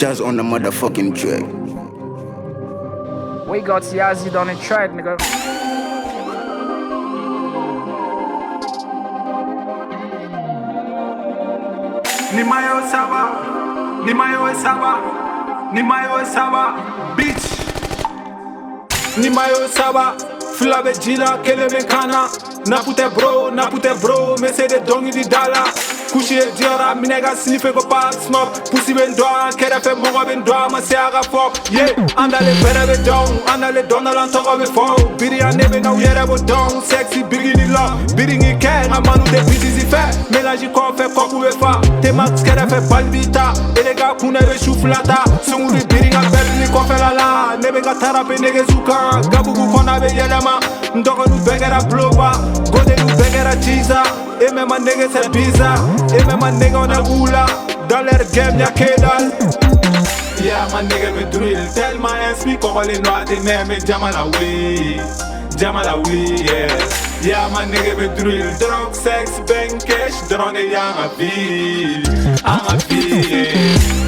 Just on the motherfucking track. We got Yazzie on the track, nigga. Ni mayo sawa, ni mayo sawa, ni mayo sawa, bitch. Ni mayo sawa, flabe jila kele mekana. Napute bro, me se de dongi di dala. Kushi e diora, mi nega sniffe go pas smoke. Pussy ben doa, kere fe mongo ben doa, ma se aga fuck. Yeah, andale bere be down, andale donalan togo be fo. Biri a nebe na uyere bo down, sexy biri ni lo. Biri ni ke, na manu de busy zi fe. Mélange kon fe koku be fa. Te max kere fe balbita, elega kune be shuflata. Sunguri biri nga bel ni kon fe la la. Nebe ga tarape nege zuka, gabugu kona be yelema. Ndoko nu begera bloba, gode nu begera cheesa. Et même un nègre c'est bizarre. Et même un nègre on a oula. Dans leur game y'a que dalle. Yeah, my nigga me drill. Tellement inspire qu'on les noirs des mêmes. Mais Jamalawi, yeah. Yeah, my nigga me drill. Drug, sex, bank, cash. Drone et y'a ma vie.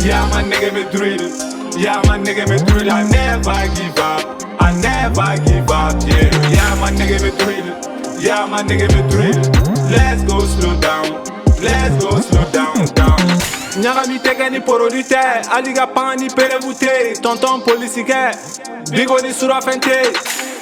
Yeah, my nigga me drill. Yeah, my nigga me drill. I never give up. Yeah, yeah, my nigga me drill. Yeah, my nigga me drill. Let's go slow down. Down. Nyaga mi tege ni porodite. Aliga pan ni perevute. Tonton policier. Bigo ni sura fente.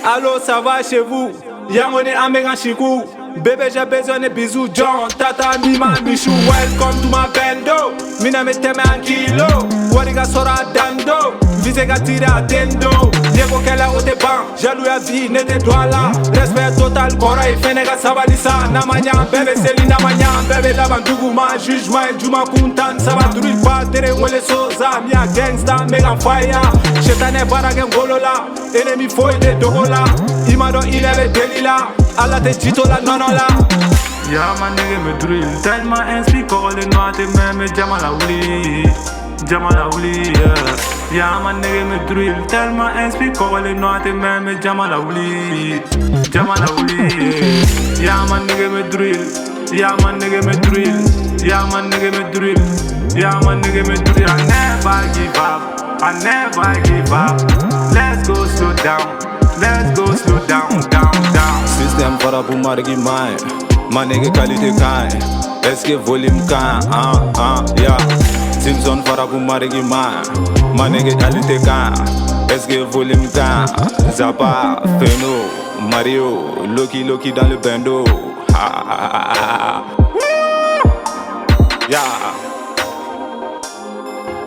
Allo, ça va chez vous? Yango ni amegan chikou. Bébé j'ai besoin de bisous John. Tata mima michou. Welcome to my bando. Mina me teme en kilo. Wariga sora dando. Vise ga tire a tendo. Diego kela ote ban. Jalou ya vie nete douala. Respect total kora e fenega sabalisa. Namanya bébé seli namanya bébé laban duguma. Jugement juma kuntan. Saba duril pa tere wele soza. Mia gangsta mega fire. Chetane barage ngolola. Enemy foi de dogola. Imado ileve delila. Alla te chito la nonola. Yeah, my nigga me drill. Tellement inspire qu'on les noirs tes mêmes. Mais Jamalawi, yeah. Yeah, my nigga me drill. Tellement inspire qu'on les noirs tes mêmes. Mais Jamalawi, yeah. Yeah, my nigga me drill. Yeah, my nigga me drill. I never give up. Let's go slow down. Système para pour marquer mai. Ma nigga qualité kain. Est-ce que volume kain? Yeah. Simpson para pour marquer mai. Ma nigga qualité kain. Est-ce que volume kain? Zappa, Feno, Mario, Loki dans le bando. Yeah.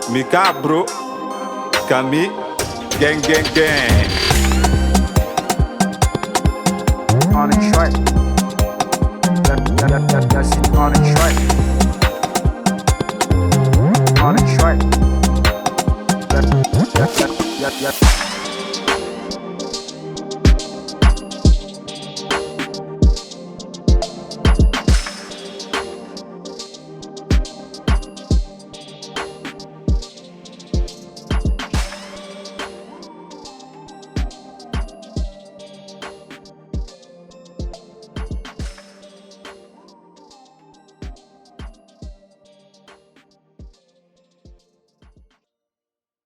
Mika bro, Kami, gang.